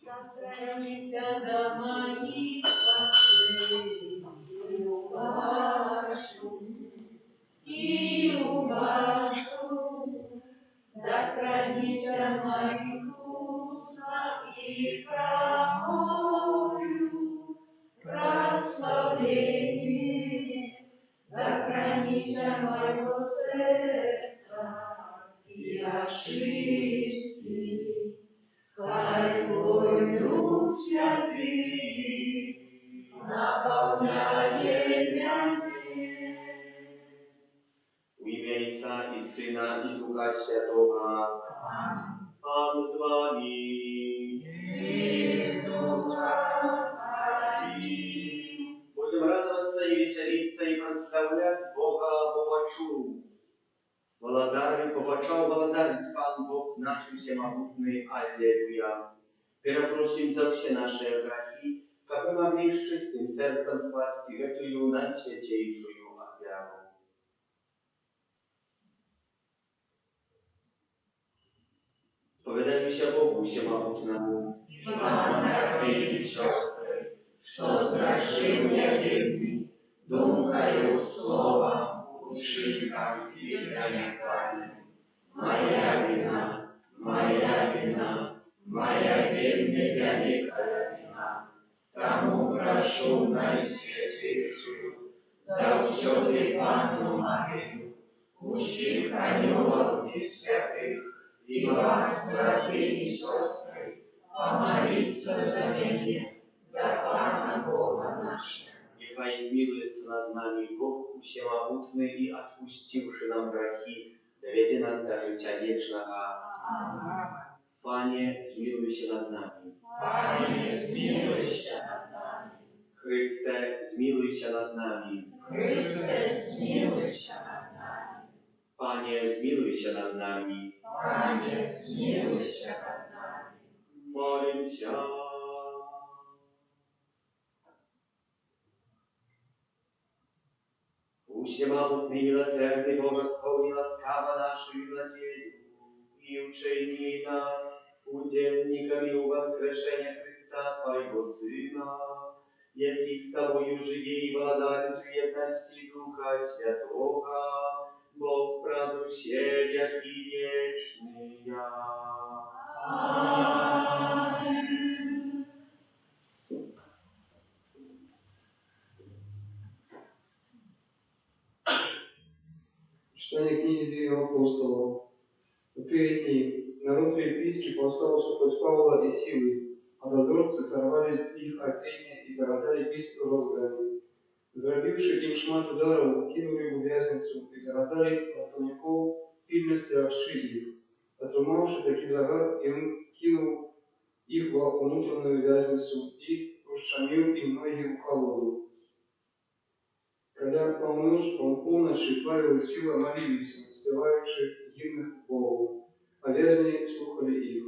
Дотронься до моих ушей и рубашку, дотронись до моих устах и промолвлю прославление, дотронись до моего сердца и очисти. Хай Твой Дух Святый наполняет меня. В имя Отца и Сына и Духа Святого. Пан с вами. И с духом твоим. Будем радоваться и веселиться и прославлять Бога Попачу. Попачал володарить Пан Бог наш всемогутный. Аллилуйя. Перепросим за все наши грехи, как мы могли с чистым сердцем спасти эту наисвятейшую оферу. Повидаемся Богу всемогутному. И вам, братья и сестры, что сгрешил я любви, думкою, словом, учинком и занятием. Моя вина, моя вина, моя вельми великая вина. Тому прошу наисвятейшую, завсёды Панну Марию, усих анёлов и святых, и вас, братья и сестры, помолиться за меня, да Пана Бога нашего. Нехай измилуется над нами Бог всемогутный и отпустивший нам грехи, доведи нас до життя вечного. Аминь. Пане, змилуйся над нами. Пане, змилуйся над нами. Христе, змилуйся над нами. Христе, змилуйся над нами. Пане, змилуйся над нами. Пане, змилуйся над нами. Молимся. Всемогутный, милосердный Бог, исполни ласкаво нашу надежду и учени нас удельниками у воскрешения Христа Твоего Сына, який с Тобою живи и владает в едности Духа Святого, Бог правдущий, яки вечный. Аминь. Читание книги Деяний апостолов. В те дни народ филиппийский повстал против Павла и Силы, а дозорцы сорвали с их одеяния и зародали бить розгами. Зробивши им шмат ударов, кинули в вязницу и зародали вартовников, пильно стеравши их. Отрумавши таки загад, и он кинул их во внутреннюю вязницу и ушамил им ноги в колоду. Когда полночи Павел и Сила молились, спеваючи гимны Богу, а вязни слухали их.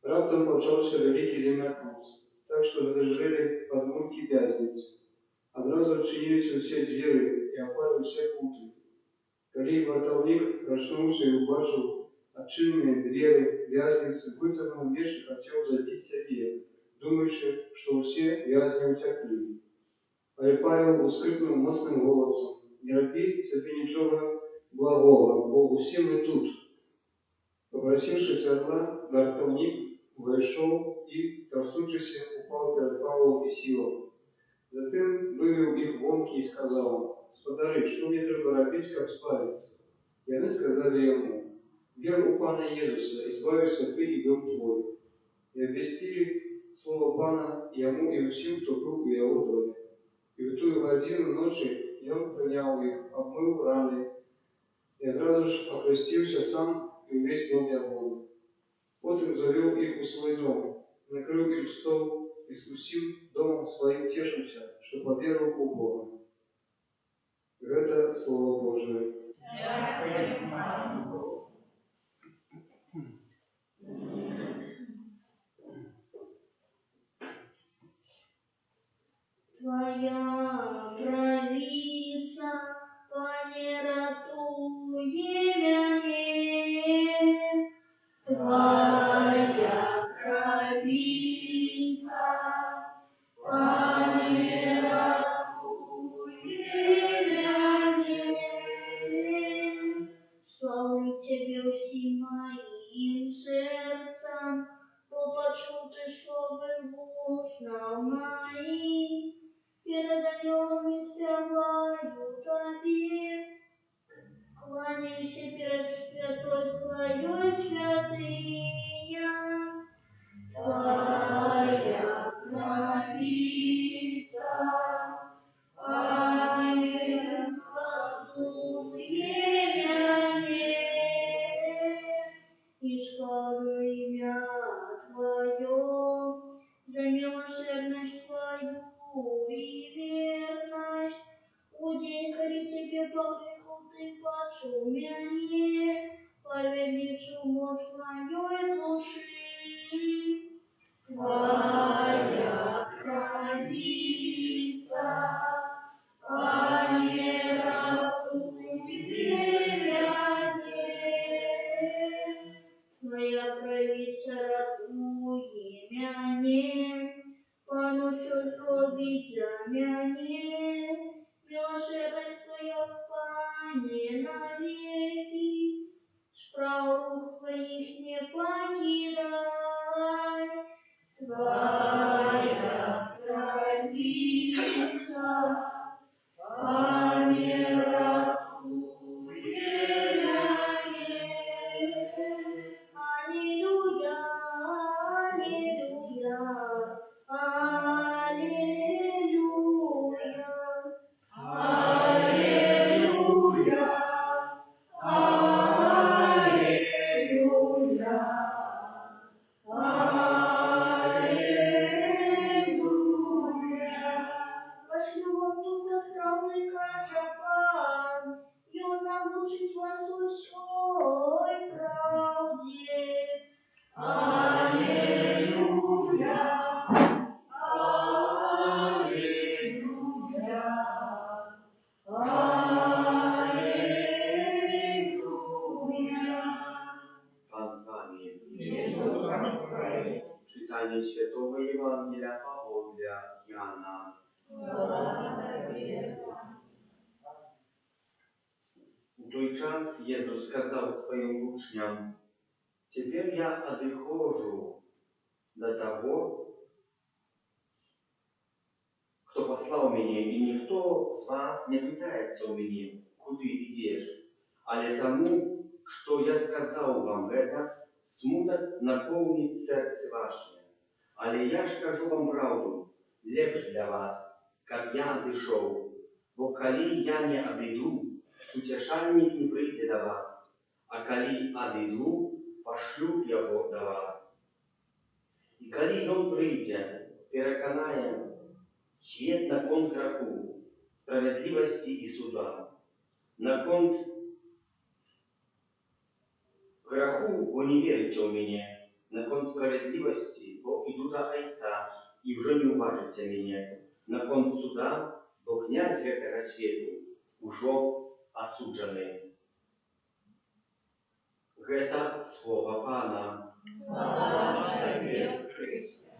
Раптом почався великий землетрус, так что задрожали подмурки вязницы. Одразу отчинились все двери и опали все путы. Коли вартовник проснулся и убачил отчиненные двери вязницы, вытянул меч и хотел забить себе, думаючи, что все вязни утекли. Але Павел ускрикнув моцним голосом: «Не роби собі нічого благого, бо усі ми тут». Попросивши святла, вартовник войшов и, трясучись, упал перед Павлом и Силом. Затем вывел их вонки и сказал: «Господари, что мне треба робить, как избавиться?» И они сказали ему: «Вер у Пана Иисуса, избавишься ты и дом твой». И обвестили слово Пана ему и всем, кто был в его доме. И в ту годину ночи он принял их, обмыл раны, и одразу ж окрестился сам и весь дом его. Потом завел их в свой дом, накрыл им стол и спустил домом своим тешился, что поверил у Бога. Это Слово Божие. Твоя правица, Пане, ратує мене, Твоя правица, Твоя правица, Пане, Аллилуйя, аллилуйя, аллилуйя. Аллилуйя, аллилуйя, аллилуйя. Пошлю вам Духа правды, каже Пан, и Он научит вас усей правде. Аллилуйя, аллилуйя, аллилуйя. Пан с вами. Есть Духа Твоим. Читание Святого Евангелия Павла Иоанна. У той час Єсус сказав своїм учням: «Теперь я отхожу до того, кто послал меня, и никто з вас не питается у меня, куди идешь, але тому, что я сказал вам, это смуток наполнит сердце ваше. Але я ж кажу вам правду, лепш для вас, как я отошел, бо коли я не отойду, утешальник не прийде до вас, а коли отойду, пошлю его до вас. И коли он прийде, переконає свет на кон греху, справедливости и суда. На кон греху вы не верите у меня, на кон справедливости, бо иду до Отца, и уже не уважите меня. На кон суда, бо князь этого свету уже осуджений. Это слово Пана. Слава Тебе, Христе.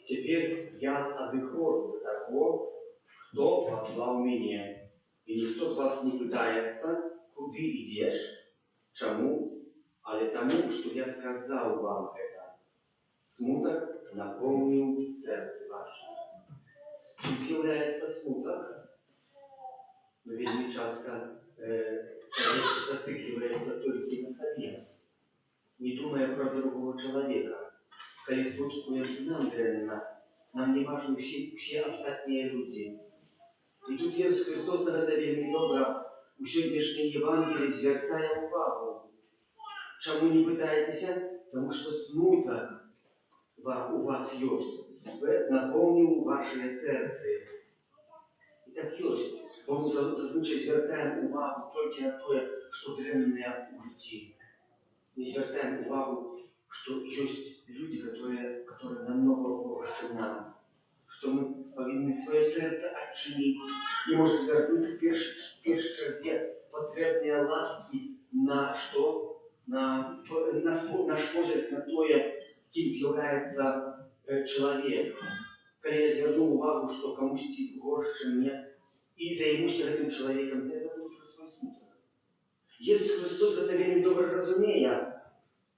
Теперь я отхожу до того, кто послал меня. И никто с вас не пытается, куда идешь, чему, але тому, что я сказал вам это. Смуток наполнил сердце ваше. Чем является смуток? Но ведь часто человек зацикливается только на себе, не думая про другого человека. Когда спуткуемся нам дрянно, нам не важны все остальные люди. І тут Єсус Христос на це вельми добре у сьогоднішній Євангелії звертає увагу. Чому не питаєтеся? Тому що смуток у вас є. Свет наповнив ваше серце. І так є. Бо ми зазвичай звертаємо увагу тільки на те, що древне у житті. Не звертаємо увагу, что есть люди, которые намного больше нам, что мы повинны свое сердце отчинить и может вернуть в первой черзе потребные ласки на что? Наш погляд на то, кем является человек. Когда я звернул увагу, что комусь горше, чем мне, и займусь этим человеком, то я забуду про свой смуток. Иисус Христос это вельми добре разумея,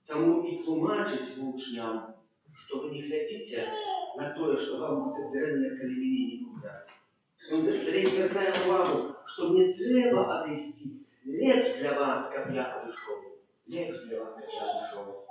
тому и тлумачить учням, что вы не глядите на то, что вам будет древнее, коли меня не будет. Он звертає увагу, что мне треба отойти. Лепш для вас, как я отошел. Лепш для вас, как я отошел.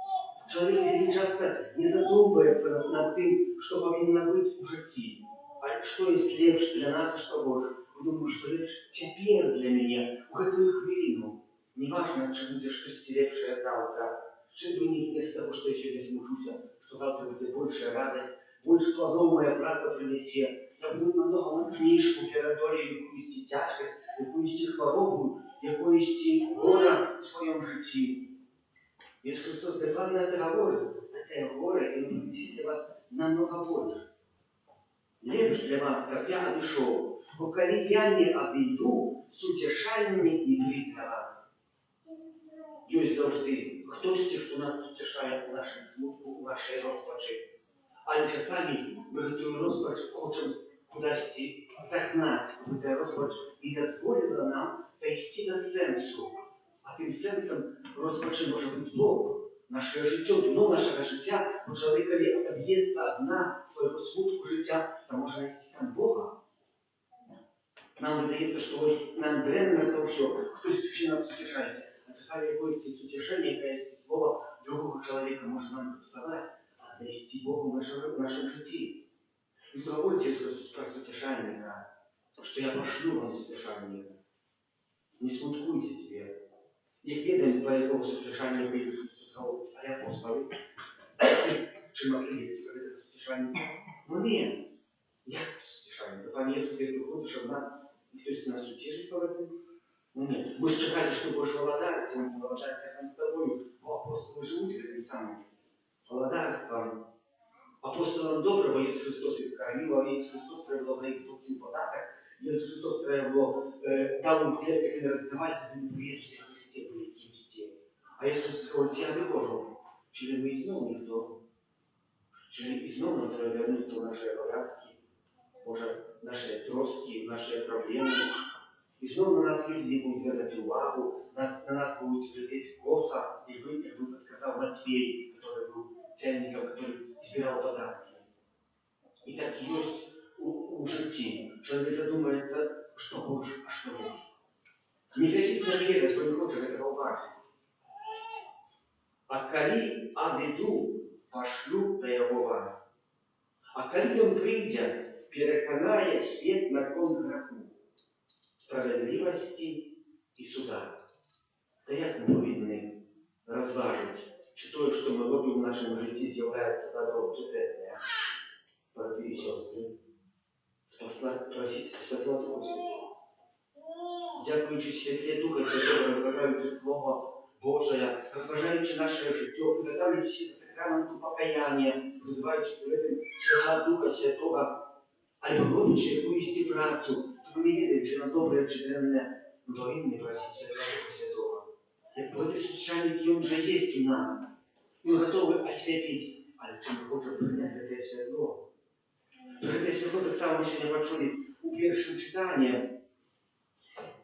Человек вельми часто не задумывается над тем, что повинно быть у житті. А что есть лепш для нас, и что больше? Вы думаете, что лепш теперь для меня, у эту хвилину. Неважно, чи буде щось лепшее завтра. Чи думаю, вместо того, что я сегодня смужуся, что завтра будет большая радость, больше плодов моя праца принесе. Я буду намного мощнейшим передолею якоїсь тяжкість, якоїсь хворобу, якоїсь горе в своем житті. Иисус Христос докладно это говорит. Это горе, и он принесет для вас намного больше. Лепш для вас, как я отошел, но коли я не отойду, утешальник не прийде для вас. Есть завжди хтось, хто нас утішає у нашому смутку, у нашій розпачі. Але часами ми ту розпач хочемо кудись загнати, коли та розпач і дозволила нам дійти до сенсу. тим сенсом розпочне може бути Бог. Наше життя, дно нашого життя, бо чоловік, коли отоб'ється одна свого смутку життя, то може знайти там Бога. Нам видається, що от нам дренно то все, хтось ще нас утішається. А часами якоїсь утішення, якесь слово другого чоловіка може нам дописати, а донести Богу в нашому житті. И говорите про утешальника, что я пошлю вам утешальника. Не смуткуйте тебе. Як відомість твоєго утешальника Ісус Христос говорить, а я апостоли, чи могли сказати утешальника? Ну ні. Як утешальника? Пан Єсус говорить, що в нас хтось нас утішить по этому? Ну ні. Ми ж чекали, що Боже володариться, він володариться там з тобою, бо апостоли живуть этим самим володарством. Апостолам доброго Ісус Христос відкормив, Ісус Христос треба за їх злочин податок, Ісус Христос треба було дав у клетках і не роздавати, тоді не Ісусі Христі були якимсь. А Ісус говорить, я виходжу, чи ми і знову ніхто, чи і знову нам треба вернутися в наші обов'язки, може, наші троски, наші проблеми. І знову на нас люди будуть звертати увагу, на нас будуть глядеть косо, і ви, як би сказав Матвей, який був цельником, который собирал подарки. И так есть у житті. Человек задумается, что Боже, а что Боже. Не хотите наверное, кто не хочет этого уважить. А коли адиду пошлю до его вас. А коли он придя, переконає свет на кон греху, справедливости и суда. Та як ми повинні розважити, чи то, що ми робимо в нашому житті, з'являється добром, чи те, брати і сестри, просіть Святого Духа Святого. Дякуючи світлі Духа Святого, розважаючи Слово Божие, розважаючи наше життя, приготовлюючи до сакраменту покаяння, призиваючи при Святого Духа Святого, або роблячи якусь працю, щоб ми не відали, чи на добре, чи денне, ми повинні просити Святого Духа Святого. Як Божий священник, он же есть у нас. Мы готовы освятить, але чи ми хочемо прийняти те святло? Про те святло так само ми сьогодні почули у першому читанні.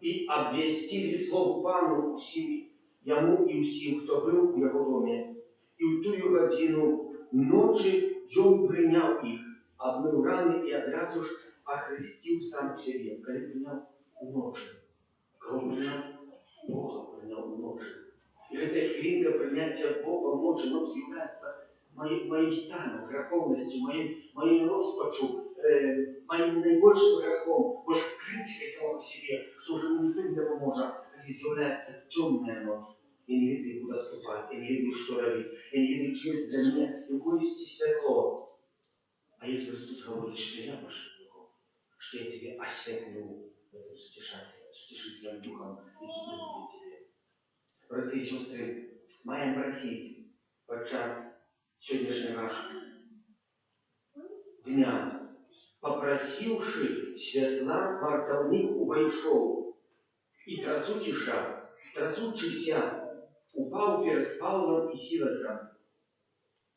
І обвістили слово Пану усім, йому і усім, хто був у його домі. І в ту годину ночі він прийняв їх, обмив рани і одразу ж охрестив сам себе. Коли прийняв ночі. Кого прийняв? Бога прийняв ночі. І ця хвилинка прийняття Бога ночі з'являється моїм станом, греховністю, моїм розпачу, моїм найбільшим грехом, може критикою самого себе, що вже ніхто не допоможе, коли з'являється темна ночь. Я не веду, куди ступати, я не веду, що робити, я не веду, чи є для мене якоїсь світло. А Ісус Христос говорить, що я ваше Бог, що я тебе освятлю в этом сутешителем Духом, який буде тебе. Брати і сестри, маємо просити під час сьогоднішнього дня, попросивши святла, вартовник увійшов і трасучися, упав перед Павлом і Силасом.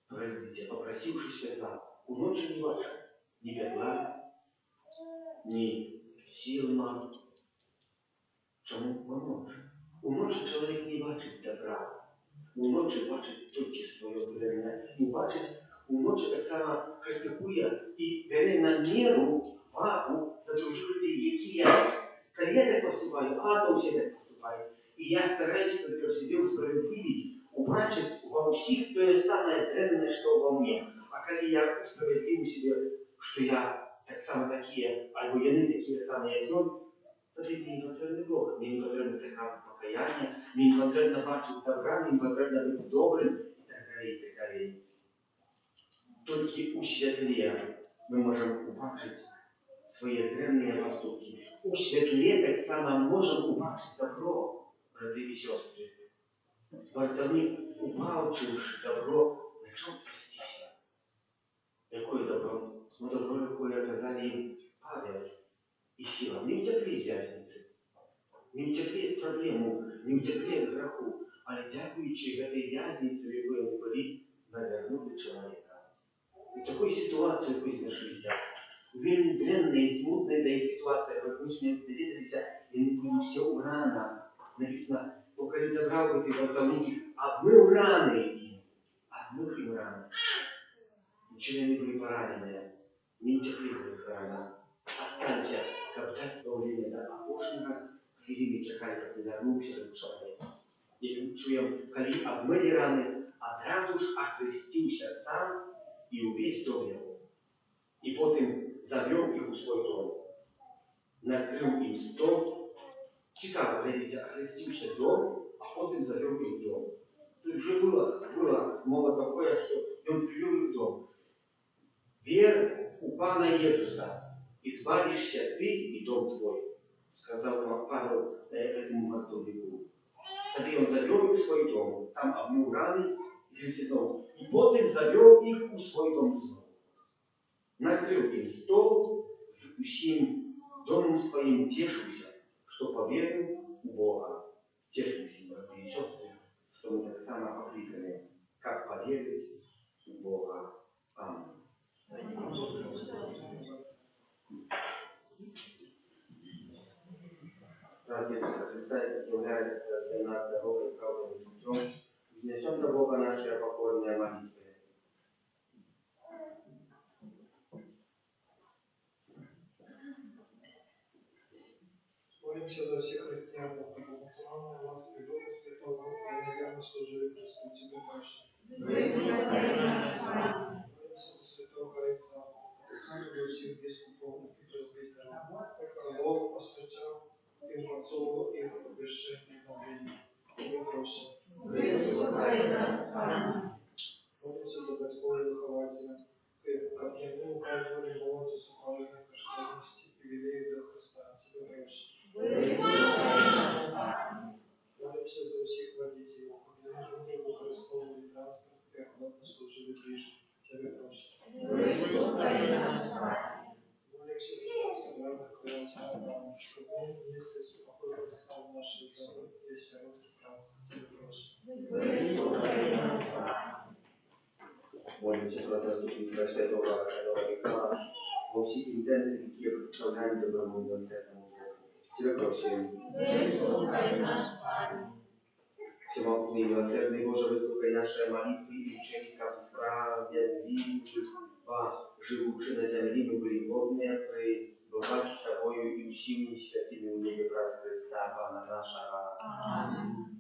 Пройдите, попросивши святла, у ночі не бачив ні петла, ні силма. Чому поможе? У ночі чоловік не бачить добра. У ночі бачить тільки своє время. І бачить, у ночі так само критикує і бере на міру вагу до других людей, які я. Коли я так поступаю, а то всі так поступають. І я стараюсь тільки в себе усправедливить, убачить во всіх те саме древне, що во мне. А коли я усправедливю себе, що я так само такі, або вони такі самі, як він, тоді мені не потрібен Бог, мені не потрібен сакрамент покаяння, мені не потрібно бачити добра, мені не потрібно бути добрим, і так далі, і так далі. Тільки у світлі ми можемо побачити свої древні поступки. У світлі так само можемо побачити добро, брати і сестри. Вартовник, упавчивши добро, начал трястися. Какое добро? Ну, добро, какое оказали им Павел и Сила. Не утекли из вязницы, не утекли от проблему, не утекли от греху, але дякуючи этой вязнице, в якої вони були, навернули человека. В такой ситуации, в якій знашлися, вельми древная и смутная та ситуация, в якій ми довідалися, і не були все урана. Написано, то коли забрав би ти вартовників, обмив рани їм, обмив їм рани. Ничего не были поранены, не утекли в их ранах. Останься, как дать то время до опошника, хвилины чекали, как не вернувся до человека. І чуємо, коли обмили рани, одразу ж охрестився сам і увесь дом його. І потім завел їх у свой дом. Накрив їм стол. Цікаво, глядите, охрестився дом, а потім завел їх в дом. Тут вже було мова такое, що він привел їх в дом. Вер у Пана Иисуса, избавишься ты и дом твой, сказал Павел этому вартовнику. Тогда он завел их в свой дом, там обмыл раны и потом завел их у свой дом снова. Накрыл им стол, с усим домом своим тешился, что поверил у Бога. Тешимся, братья и сестры, что мы так само покликаны, как поверить у Бога. Аминь. Раз Иисуса Христа является для нас дорогой, правдой и путем, вознесем до Бога наши покорные молитвы. Молимся за всех христиан, за богословные ласки Духа Святого, и наверное служили Христу Тебе больше. Молимся за святого Горейца, сами за всех biskupów i prezbiterów, кого освячал им отцову их обещание обновления. Тебе проще. Молимся за батьков и выхователя, как ему указывали молоды супружной кошерности и вели до Христа. Тебе проще. Молимся за всех водителей, которые не використовували транспорт и охотно служили ближе. Тебе проще. Молимся за нас, собранных клиентов, чтобы мы несли супокой Христа в нашей доме и сиротки працы. Тебе проще. Молимся про заступництво святого Архангела Михаила, во всех интенциях, которые представляют доброму милосердному Богу. Тебе просим. Всемогутный и милосердный Боже, выслушай наши молитвы и учени, как справедливы, живущие на земле, мы были годные при благах Тобою и всеми святыми у небе праз Христа, Пана нашего. Аминь.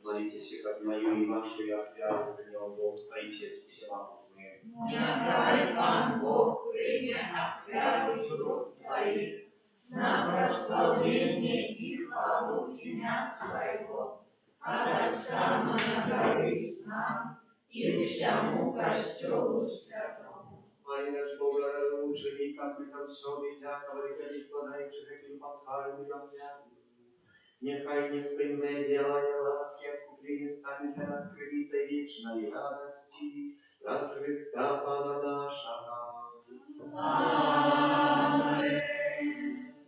Молитесь, как мою и вашу я вкляву принял Бог, Отец всемогутный. Нехай Пан Бог прийме обкляву рук Твоих на прославление и хвалу имя Своего, а так само на корысть нам и всему костелу святому. Ай, наш Богоученик, как мы там все всякого регалиства, дающих пасхальную обряду. Нехай неспынное делание ласки откупления станет для нас крыльцей вечной радости, раз Христа Пана нашего. Аминь.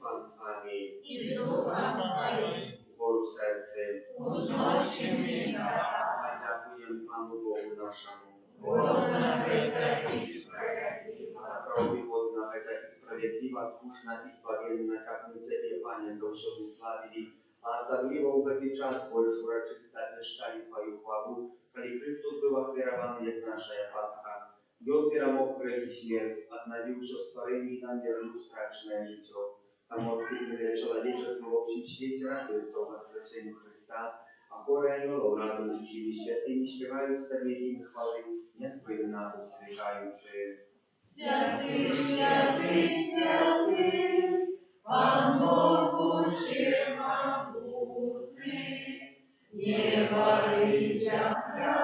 Пан с вами, И с Духом Твоим, гору сердце, узнощим меня, дякуем Пану Богу нашему. годно это и справедливо. За правду годно это и справедливо, скучно и славенно, как мы Тебе, Пане, за все славили, а особливо в этот час больше урочисто отмечали Твою хвалу, коли Христос был охверован, як наша Пасха, и Он перемог грех и смерть, отновил все створение и нам вернул страшное житье. Там открытое человечество в общем свете радуется о воскресении Христа, a chóry aniołów razem z Duchami Świętymi śpiewają Tobie im chwały, niezbędna usłyszający. Święty, święty, święty, Pan Bóg wszechmogący, nieba i ziemia,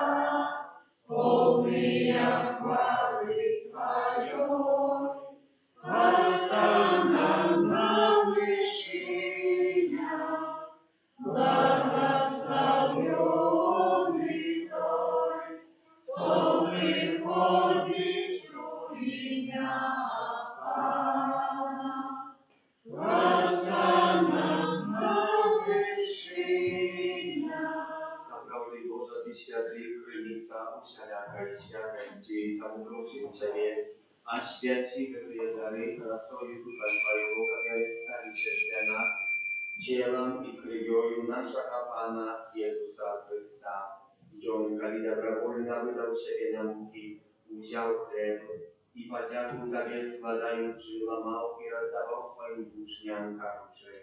pełnia chwały Twojej. Hosanna na wyżyniach, błogosławiony Ty, kto przychodzi w imię Pana. Hosanna na wyżyniach. Zaprawdę Boża, Ty światły krynica, usialaka i światłości, tam proszę Ciebie, a świeci, które dary nastroju Ducha Twojego, które stali się scena, cielem i krwią naszego Pana Jezusa Chrysta. I On, kiedy dobrowolnie wydał siebie na muki, wziął chleb i podzięku Tobie składając, łamał i rozdawał swoim uczniom karuczy.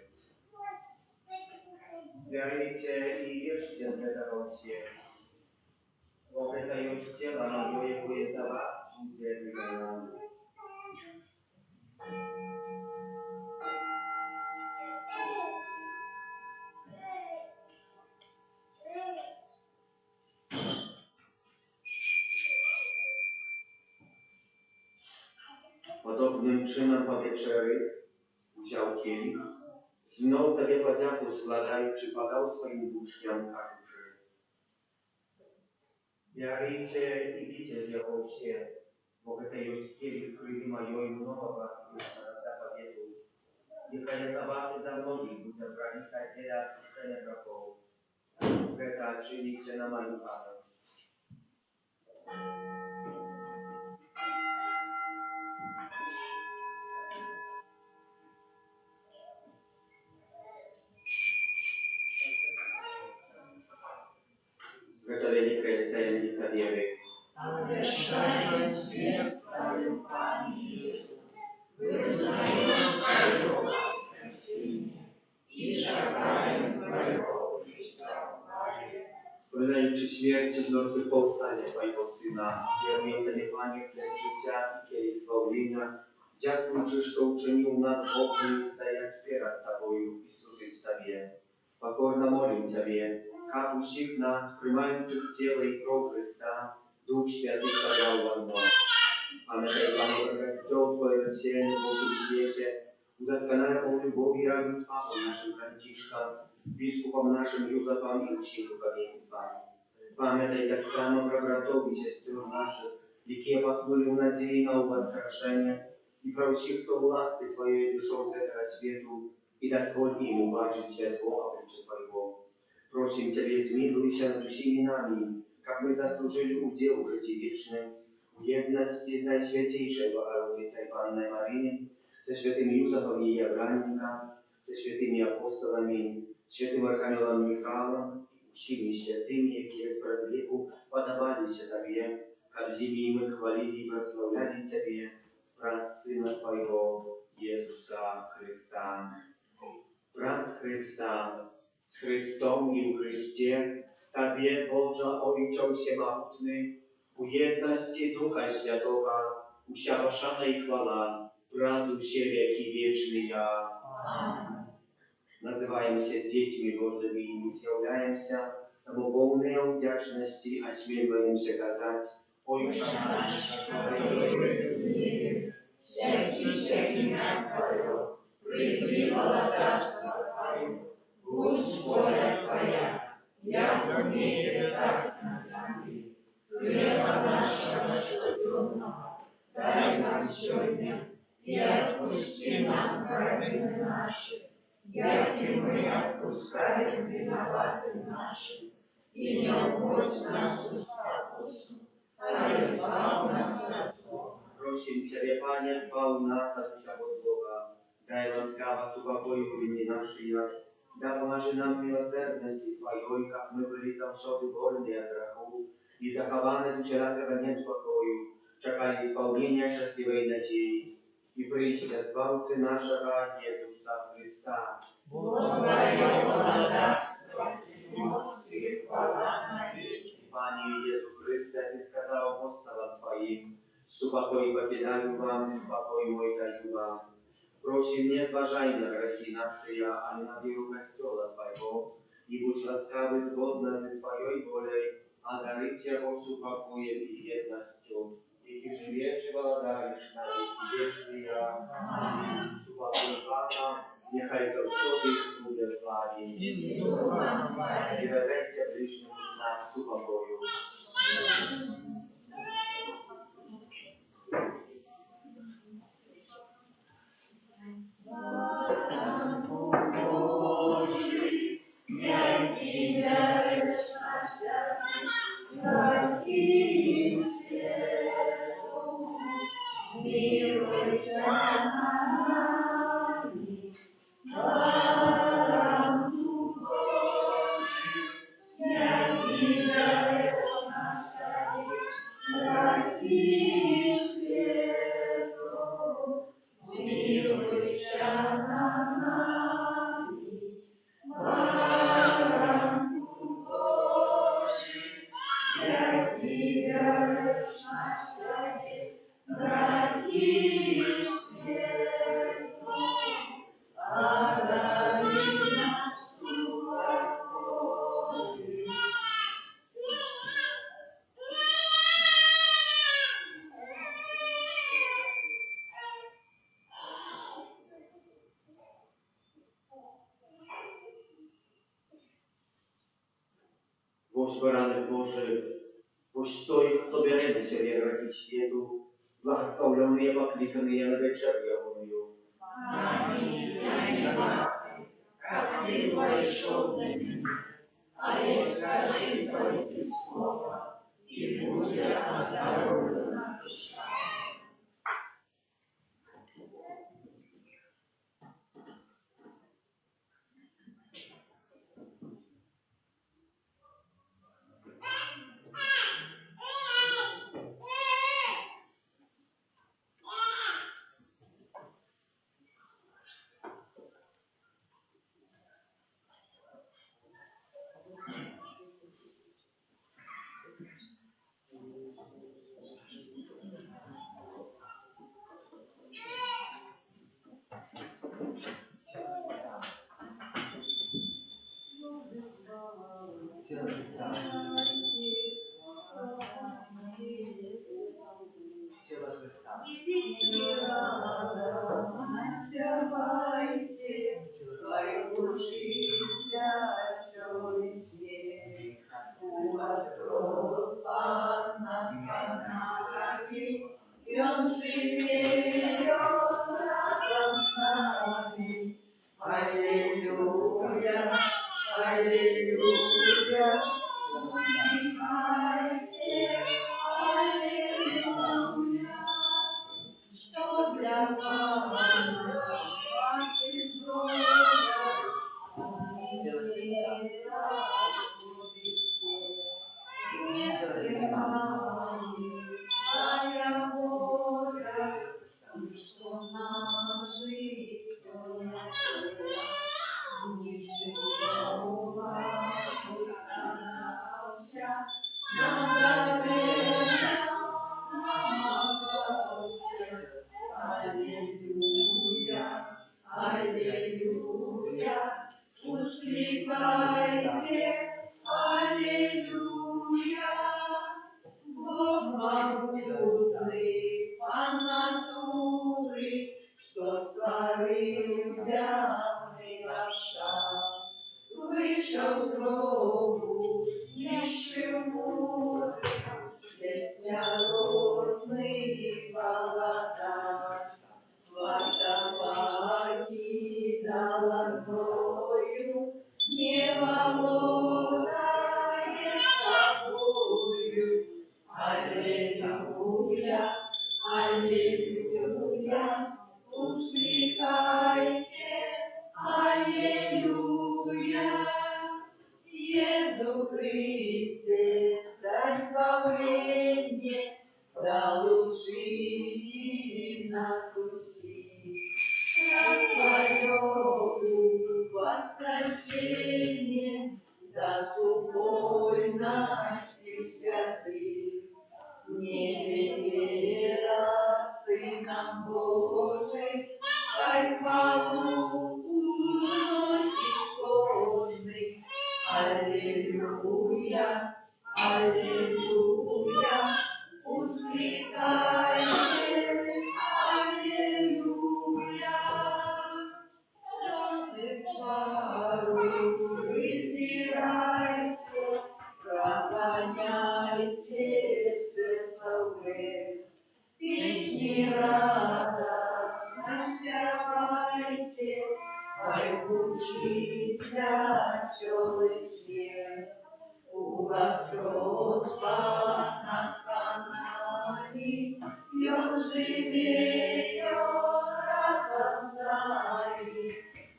Wiarujcie i wierzcie, że dawał się. Obrzezając ciała mojego jest za was, gdzie wyglądam. Podobnym czynem po wieczery wziął kielich, znów Tobie podzięku składając, podał swoim uczniom karuczy. Wiarujcie i widzicie, że Jego się, bo to jest kielich krwi mojej nowa i zapowiedzu, jaka jest za was i za mnogich, będzie granica dzieła odpuszczenia grzechów. Weta czynicie na moim Panu. Gotowienie tajemnica wiery. Ale szczęść jest Twoją, Panie Jezu, wyznaję Twoją łaskę w Synie i czekaję Twojego wystąpienia. Wspominając śmierć i zmartwychwstanie Twojego Syna, wieruję Tobie, Panie, w chleb życia i kielich zbawienia. Dziękuję, że to uczynił nas Bóg i staje wspierać Tobą i służyć Tobie. Покорно молим Тебе, как у всех нас, принимающих тело и кровь Христа, Дух Святый собрал в одно. Памятай, Пане, растет Твое рассеяние по всем свете, удосконаля по любови разом с Папой нашим Францишком, Бискупом нашим Юзефом и всем духовенством. Памятай так само про братов и сестер наших, які поснули в надії на воскрешення, і про всіх, хто в ласці Твоєї дійшов з этого світу, и дозволь им убачить святого обличия Твоего. Просим Тебя, zmiłuj над всеми нами, как мы заслужили удел в житии вечном, в едности с Наисвятейшей Богородицей Панной Марией, со святым Юзефом и Евраником, со святыми апостолами, святым Архангелом Михаилом и всеми святыми, которые с веку подавались Тебе, как зими мы хвалили и прославляли Тебе, праз Сына Твоего, Jezusa Chrysta. Wraz Chrysta, z Chrystą i w Chryście, Tobie, Boże Ojcze Wszechmogący, u jedności Ducha Świętego, usia Wasza i chwała, wraz się wieki wieczne. Amen. Nazywamy się dziećmi Bożymi i zjawiają się, bo pełnej wdzięczności, a śmielimy się kazać, Ojcze nasz, który jest w niebie, święci się imię Twoje, przyjdź królestwo Twoje, будь воля Твоя, як у небе, так и на земле. Хлеба нашего насущного дай нам сегодня, и отпусти нам провины наши, як и мы отпускаем виноватым нашим, и не вводь нас в спокусу, а избавь нас от зла. Просим Ciebie, Panie, zbaw nas od всякого злого, дай ласкаво супокою вины наши, да поможи нам милосердности Твоей, как мы были завсёды вольны от грехов и захованы в всякого неспокою, чекали исполнения счастливой надеи и причта Збавцы нашего Иисуса Христа. Бога и благодатства moc i chwała na wieki. Panie Jezu Chryste, Ty сказал апостолам Твоим, «Супокой покидаю вам, супокой мой даю вам». Просим, не зважай на грехи наши, а на веру Костола Твоего, и будь ласкавый сгодно за Твоей волей, одарить его супокоем и верностью, и живейшего даришь на веки вечные. Аминь. Супокой Папа, нехай завсёды буде славен. И Духа Твоего. И дайте ближнему знак супокою. Божий, який дариш на серці, такий святому, змилуйся над нами, гаранту Божий, який дариш на серці, такий святому, змилуйся над нами, гаранту Божий, який дариш на святі, грехи світу, одари нас супокою. Господи, рани Божий, пусть той, хто бере на себе грехи світу, благословленные, покликанные на вечерю Божию. Аминь. Я не знаю, как ты вошел до меня, а я скажи только слово, и будет оздоровлена душа. Спевайте, хай учителя всёй свет. У вас Господь над нами, и Он живет разом с нами. Аллилуйя, аллилуйя, усмехайте, аллилуйя. Что для Пана вас изгода, мира будет все. Не скрывай твоя воля, что нам жить не живого пусть старался, надо аллилуйя, аллилуйя, усмехайте, аллилуйя. Бог могутный по натуре, что створил земный шаг, вышел в гробу нищему, Аллилуйя, ускликайте, Аллилуйя. Слезы свару вытирайте, прогоняйте сердце ввысь, песни радостно спевайте, ай, звучит веселый свет. У Господа над каналами, и Он живее разом с нами.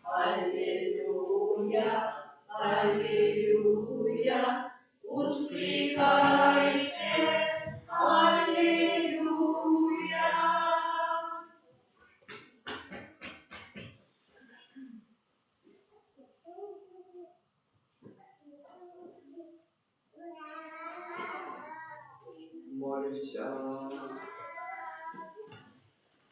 Аллилуйя, аллилуйя, ускликайте, аллилуйя. Молимся.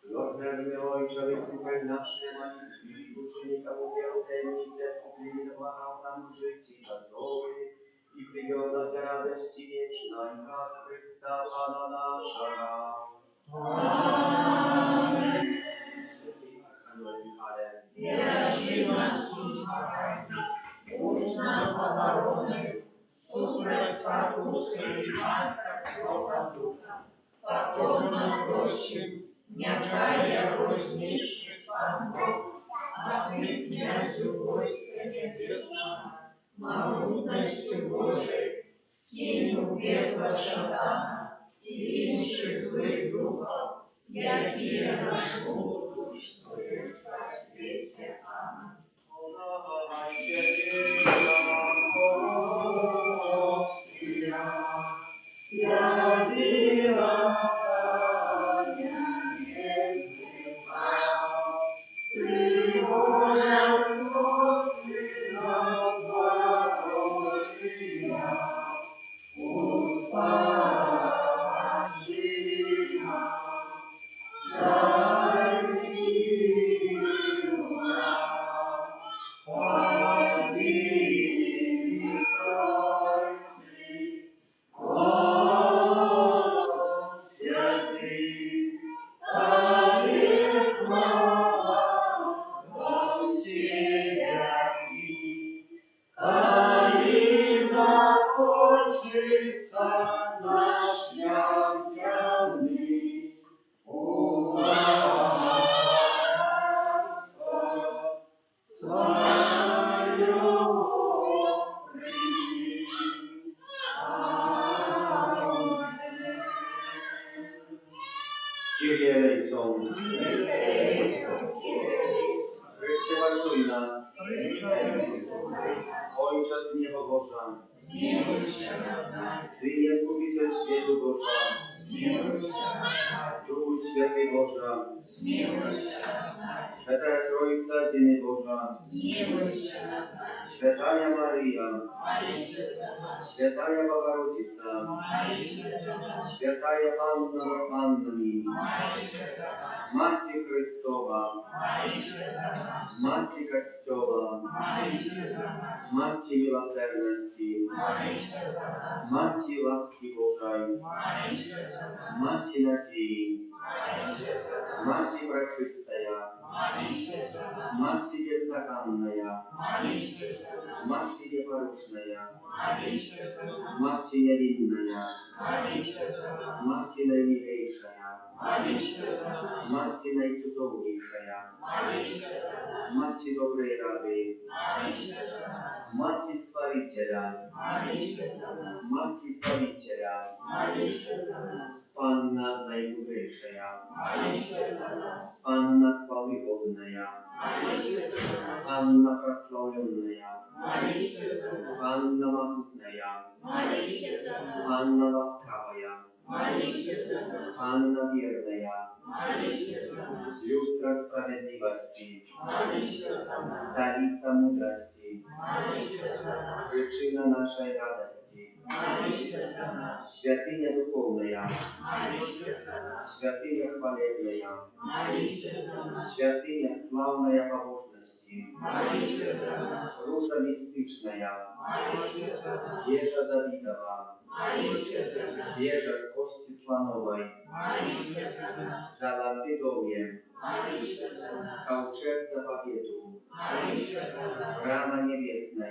Miłosierny Ojcze, wysłuchaj naszej modlitwy i uczynika udziału tajemnicy, obligowano nam życie czasowe i przyjął nas radości wiecznej wraz Chrysta Pana naszego. Amen. Święty Archanioł Michale, Wierzy nas uspokajny, ustna обороны, супростатусы и маска Бога Духа, покорно просим, някая вознесший Пан Бог, а мы, князю войска небесного, могутностью Божией, скинь в пекло шатана и инших злых духов, якие наш будуществует во свете. Аминь. Kyrie eleison. Chryste, waczuj nas. Ojcze z nieba Boża, Synie Zbawiciel światu Boża, Duchu Święty Boża, Święta Trójca Dzień Boża, Świętania Maryja, Świętania Bogorodica, Świętania Panna nad Pannami, Matki Chrystowa, Matki Kościoła, Matki miłosierności, Matki łaski Bożej, Matki nadziei, Matki Preczystая, Matki Bezzakanная, Matki Nieporушная, Matki Niewinная, Matki Najmilejsza, Matki Najcudowniejsza, Matki Dobrej Rady, Matki Zbawiciela, Matki Zbawiciela, Panna Najmądrzejsza, Panna chwały godna, Panna prosławiona, Panna mahutna, Panna łaskawa, Panna wierna, Lustra sprawiedliwości, Carica mądrości, przyczyna naszej radości, Świętynia duchowna, Świętynia chwalebna, Świętynia sławna pobożności, Róża mistyczna, Wieża Dawidowa, Молися за нас. Wieża z kości slanowej, Молися за нас. zalaty dołem, Молися за нас. kałczek zaповеду, Молися за нас. brama niebiesna,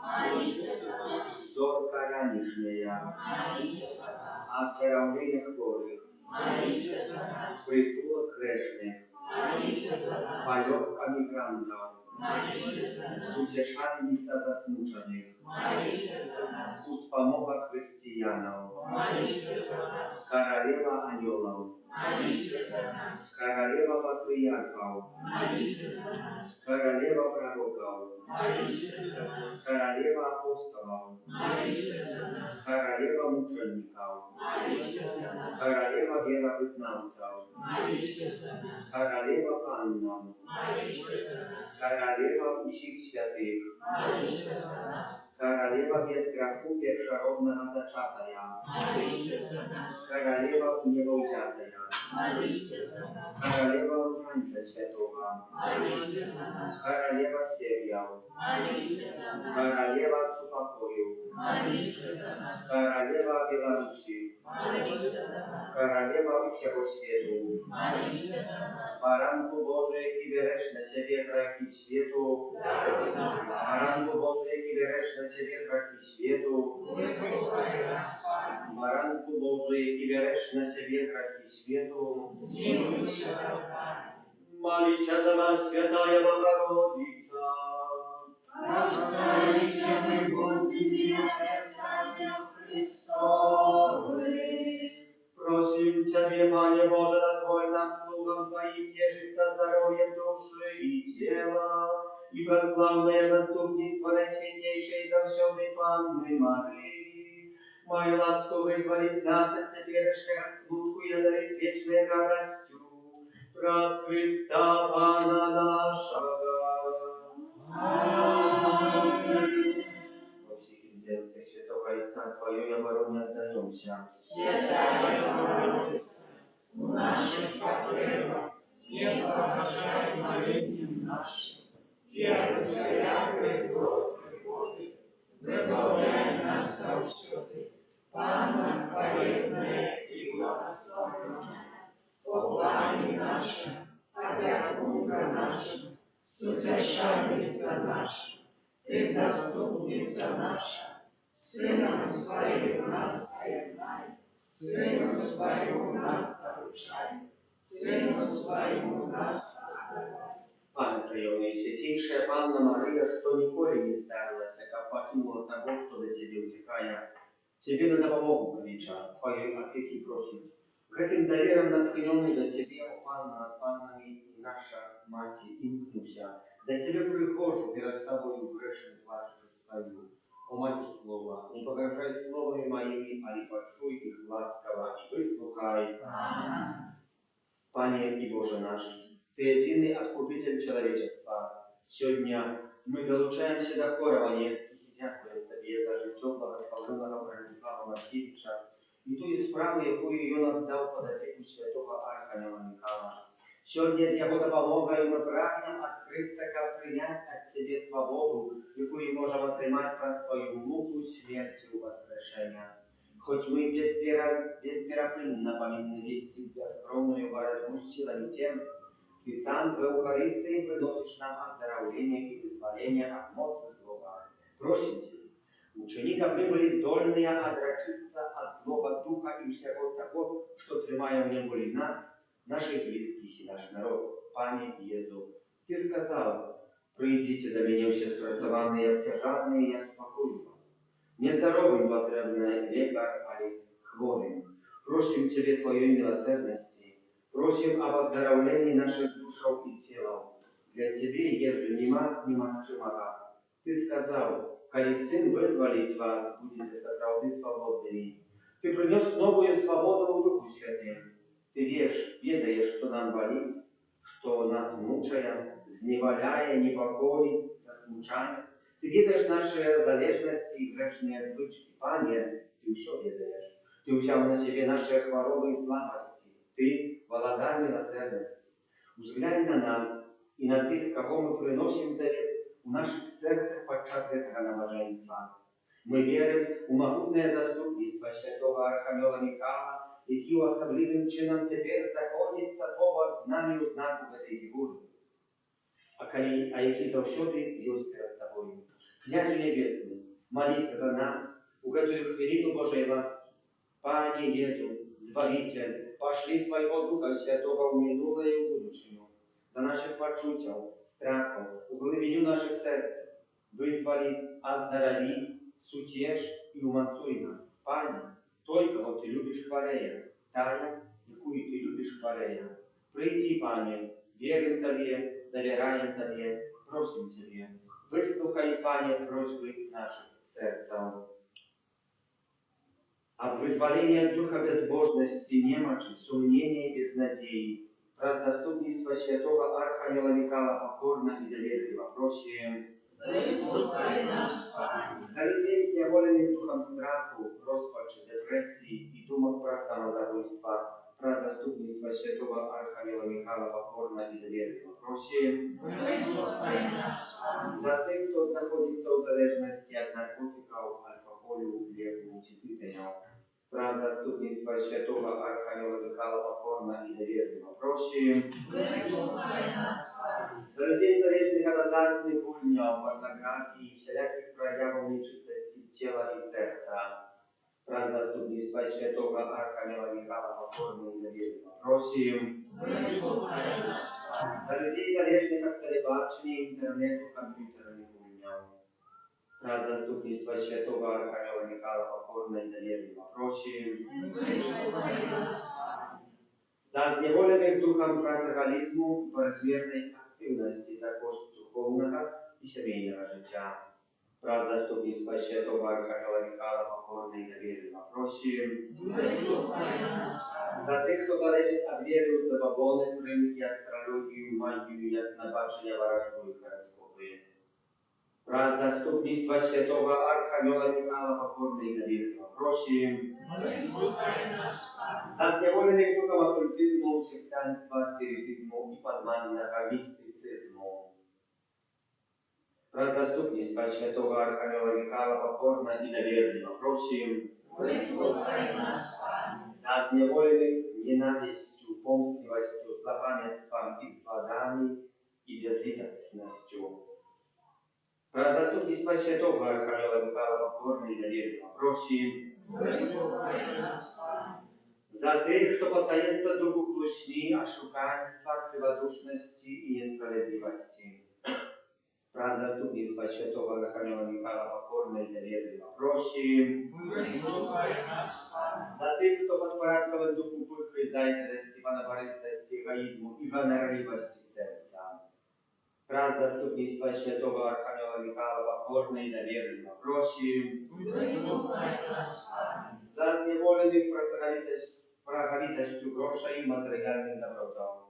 Молися за нас. зорка ранішня, Молися за нас. оздоровлення хворих, Молися за нас. притулок грешних, Молися за нас. пальотка мігрантів, Молися за нас. утешальниця засмучених, Молися за нас. успомога християнам, Молися за нас. королева анgelov, Молися за нас. королева патріархів, Молися за нас. королева пророків, Молися за нас. королева апостолів, Молися за нас. королева мучеників, Молися за нас. королева віровизнавців, Молися за нас. королева Анна, Молися за нас. королева усіх святих, Молися за нас. королева без греху першородного зачатая, Молися за нас. королева невозятая, Молися за нас. королева Ружанця святого, Молися за нас. королева Сев'яв, Молися за нас. королева Супокою, Молися за нас. королева Білорусі, Молися за нас. королева всього світу, Молися за нас. Baranku Boże, jaki bierzesz na siebie graki światu, Даруй нам Baranku Boże, jaki bierzesz na siebie graki światu, вислухай нас, Пане. Baranku Boże, jaki bierzesz na siebie graki światu, Змилуйся над нами. Молися за нас, Святая Богородица. Осталися ми будними обетцанням Христовым. Просим Ciebie, Panie Boże, дозволь нам, слугам Твоим, тешиться здоровьем души и тела, и прославное заступництво Наисвятейшей завсёдной Панны Марии. Мою ласку вызволить нас от теперешнего смутку и одарить вечной радостью. Праз Христа Пана нашего. Во всех интенциях Святого Отца Твое я обороне отдаемся. Святая Богородица, у наших потребах не провожай молением нашим, и от всякой злой приходы выбавляй нас завсёды. Панна хвалебная и благословенная, по плане нашим, опекунка наша, сузащальница наша, ты заступница наша, Сыном Своим нас поеднай, Сыну Своему нас поручай, Сыну Своему нас отдавай. Пане Прийомний, Святейшая Панна Мария, что николи не сдарилась, как покинула того, кто до Тебе утекая, Тебе на допомогу крича, Твоей опеки просит. К этим доверам натхненный до Тебе, о Панна над Паннами и наша Мать, имкнуся, до Тебе прихожу перед Тобою грешным плачущую стою. О Мать Слова, не погрожай словами моими, а не почуй их ласково и выслухай. Пане и Боже наш, Ты единый Откупитель человечества. Сегодня мы долучаемся до хора Ванецких и дякуем Тебе за життя благословенного Бронислава Маркевича и ту справу, яку він отдав под опеку святого Архангела Михайла. Сегодня с его допомогою мы прагнем открыться, как принять от Тебе свободу, яку можем отримать про Твою муку, смерть и воскрешение. Хоть мы бесперапынно помимо вести скромную борьбу с силами тем, Ты сам в Евхаристии приносишь нам оздоровление и вызволение от моцы злого. Просим Тебя, учени, как мы были здольные отречиться от злого духа и всего того, что тримаем в неволе нас, наших близких и наш народ. Пане Иисус, Ты сказал, придите до меня все спрацованные и обтяжанные, я успокою вас. Нездоровым потребно лекар, али хворым. Просим Тебе Твоей милосердности, просим об оздоровлении наших душов и телов. Для Тебе, Езу, нема немощимого. Ты сказал, коли Сын вызволить вас, будете соправды свободными. Ты принес новую свободу в Духу Святым. Ты ведаешь, что нам болит, что нас мучает, зневоляя, непокоит, засмучает. Ты ведаешь наши залежности и грешные звычки. Пане, Ты все ведаешь. Ты взял на себе наши хворобы и слабости. Ты володар милосердности. Взглянь на нас и на тех, кого мы приносим Тебе в наших сердцах подчас этого набоженства. Мы верим в могутное заступництво Святого Архангела Михайла, який особливим чином тепер знаходиться побач з нами у знаку этой фігури, а який завсёды ёсць перед тобою. Княже Небесный, молись за нас у эту хвилину Божьей ласки. Пане Єзу, Збавитель, пошли Своего Духа Святого у минулое и у будущее, до наших почуттів, страхов, у глибину наших сердец, вызволи, оздорови, сутешь и умацуй нас. Пане, той, кого Ты любишь хваляя, тая, якую Ты любишь хваляя. Приди, Пане, верим Тебе, доверяем Тебе, просим Тебе. Выслухай, Пане, просьбы наших сердцев. Об вызволении от духа безбожности, немочи, сомнения и безнадеи, про заступництво святого Архангела Михайла покорно и доверчиво просим. Выслухай нас, Пане. За людей, зневоленных духом страху, розпачи, депрессии и думок про самозабойство, про заступництво святого Архангела Михайла покорно и доверчиво просим. Выслухай нас, Пане. За тех, кто находится в залежности от наркотиков, алкоголю, леку, тютюню, про заступництво святого Архангела Михайла покорно и доверчиво просим. Выслухай нас, Пане. За людей, залежных от азартных гульнёв, порнографии и всяких проявов нечистости тела и сердца, про заступництво святого Архангела Михайла покорно и доверчиво просим. Выслухай нас, Пане. За людей, залежных от телебачения, интернету, компьютерных гульнёв, про заступництво святого Архангела Михайла покорно и доверчиво просим. Выслухай нас, Пане. За зневоленных духом працеголизму и поразмерной активности за кошт духовного и семейного життя, про заступництво святого Архангела Михайла покорно и доверчиво просим. Выслухай нас, Пане. За тех, кто залежит от веры в забабоны, рынки, астрологию, магию, яснобачення, ворожбу и гороскопы, про заступництво святого Архангела Михайла покорно и доверчиво просим. Выслухай нас, Пане. За зневоленных духом оккультизму, сектантства, спиритизму и подманного мистицизму, про заступництво святого Архангела Михайла покорно и доверчиво просим. Выслухай нас, Пане. За зневоленных ненавистью, помстливостью, злопамятством и злодами и безлитостностью, про заступництво святого Архангела Михайла покорно и доверчиво просим. Выслухай нас, Пане. За тех, кто поддается духу клушни, ошуканства, криводушности и несправедливости, про заступництво святого Архангела Михайла покорно и доверчиво просим. Выслухай нас, Пане. За тех, кто подпорядкован духу пылкой, зайцевости, понабористости, эгоизму и гонорливости сердца, про заступництво святого Архангела Михайла покорно и доверчиво просим. Выслухай нас, Пане. За зневоленных проголитостью гроша и материальных добротов,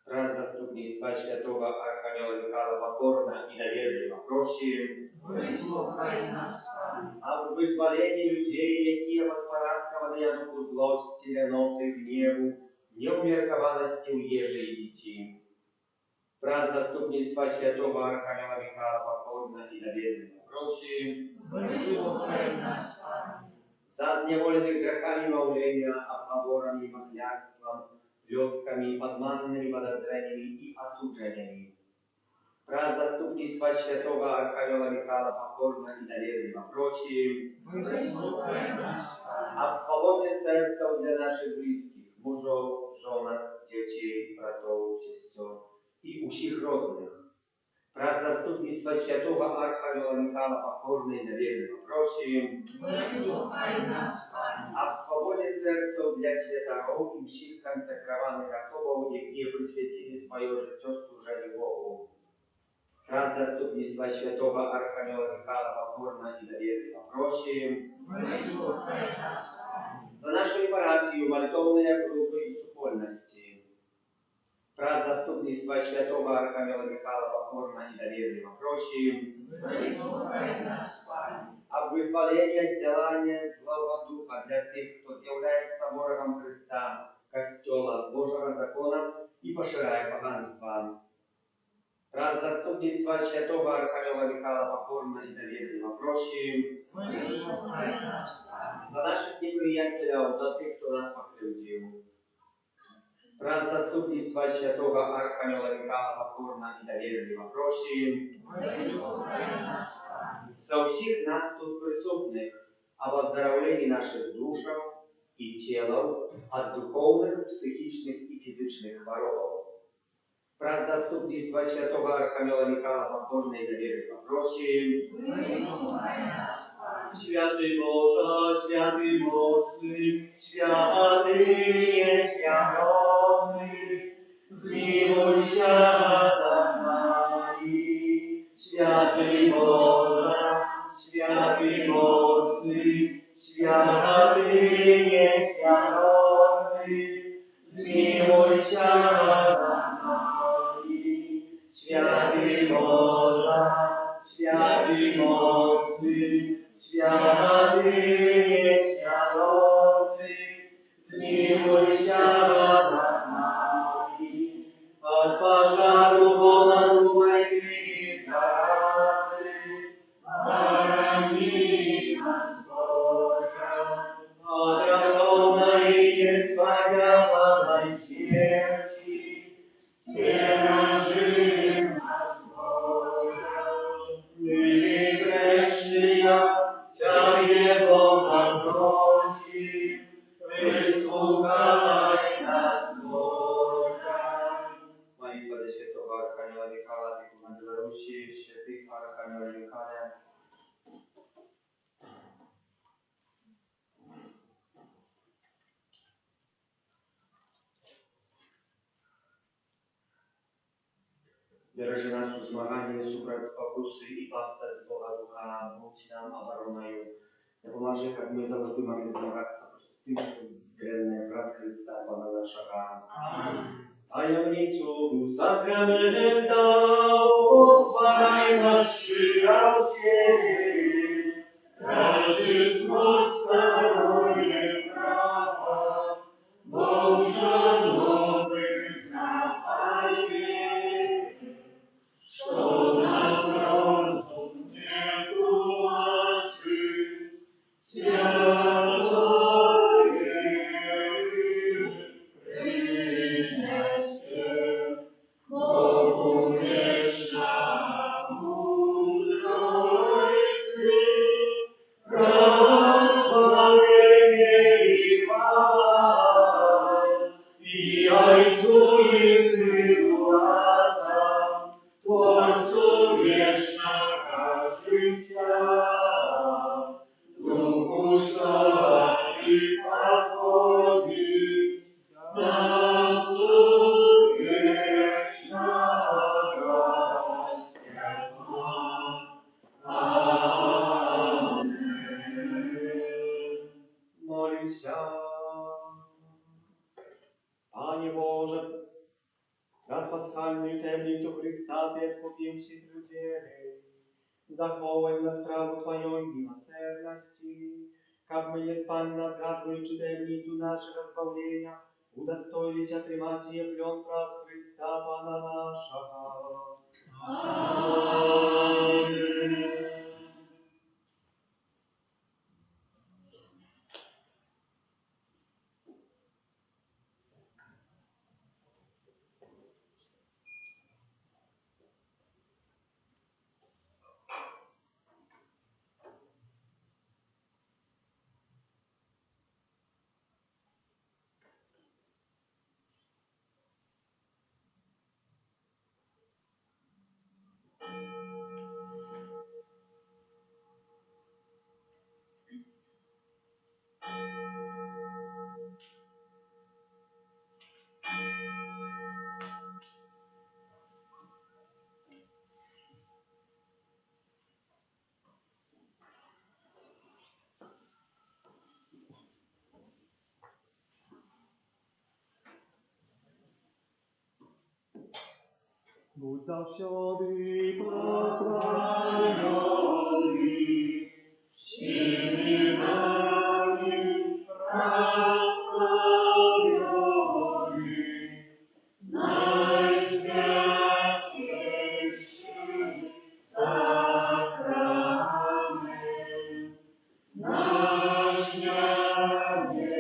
про заступництво святого Архангела Михайла покорно и доверчиво просим. Выслухай нас, Пане. Об вызволении людей, які подпорядкованные духу злости, леноты, гневу, неумеркованности у ежи и детей, про заступництво святого Архангела Михайла покорно и доверчиво просим. Выслухай нас, Пане. За зневоленных грехами моления, обговорами, махлярством, плетками, подманными подозрениями и осуждениями, про заступництво святого Архангела Михайла покорно и доверчиво просим. Выслухай нас, Пане. Об свободе сердца для наших близких, мужов, женок, детей, братов, сестер и усіх родных, про заступництво святого Архангела Михайла покорно и доверчиво просим. Выслухай нас, Пане. Об свободе сердца для святаров и всіх консекрованных особов, які присвятили свое життя служению Богу, про заступництво святого Архангела Михайла покорно и доверчиво просим. Выслухай нас, Пане. За нашу парафию, молитовные группы и супольности, про заступництво святого Архангела Михайла покорно и доверчиво просим. Выслухай нас, Пане. Об вызволении от делания злого духа для тех, кто является ворогом Христа, Костела, Божьего закона и поширяет поганство, про заступництво святого Архангела Михайла покорно и доверчиво просим. Выслухай нас, Пане. За наших Приятеля за tych, kto nas pokrył. Wraz z zastupnictwa świętego Archanioła Michała pokorna i doверливо просим za всех нас тут присутных об оздоровлении наших душах и тел от духовных, психичных и физических хвороб. Wraz z zastupnictwa świętego Archanioła Michała pokorna i doверливо просим Święty Boże, święty mocny, święty nieśmiertelny, zmiłuj się nad nami. Święty Boże, święty mocny, święty nieśmiertelny, zmiłuj się nad nami. Święty Boże, święty mocny, święty nieśmiertelny, zmiłuj się nad nami. Od pożaru chorobowej i zarazy, chroni nas Boże. Od rakowej niesławianej śmierci, zbieraj nas Boże. My grzesznia, Ciebie Boga prosi, wysłuchaj nas Boże. Молитва до святого Архангела Михаила, опекуна Белоруссии, святых Архангела Михаила. Держи нас у змаганні супроть спокуси і постать Бога Духа, будь нам обороною. Допоможи, як ми завжди могли змагатися з тим, що древне праз Христа, Пана нашого. Tajemnicu sakramentalną zbadaj nas przyjał Ciebie, razy wzmocnione prawa, Boże nowy zapalnie, co nam rozum nie tłumaczy, światło Bogu wieczna mądrości, prosławienie i chwała, i Ojcu i Synu razem, Tworcu wiecznego życia, Duchu słowa i podpowiedzi, na cud wieczna światła. Amen. Молимся. Panie Boże, nad paschalną tajemnicą Chrysta Wielkowiem всех людей, заховай нас праву Твоей милосердности, как мы неспанно згадуючи таємницю нашего збавлення, удостоились отримать ее плен прав Христа Пана нашего. Аминь. Будь завсёды прославлённый, всеми нами прославлённый, наисвятейший сакрамент, наш Пане,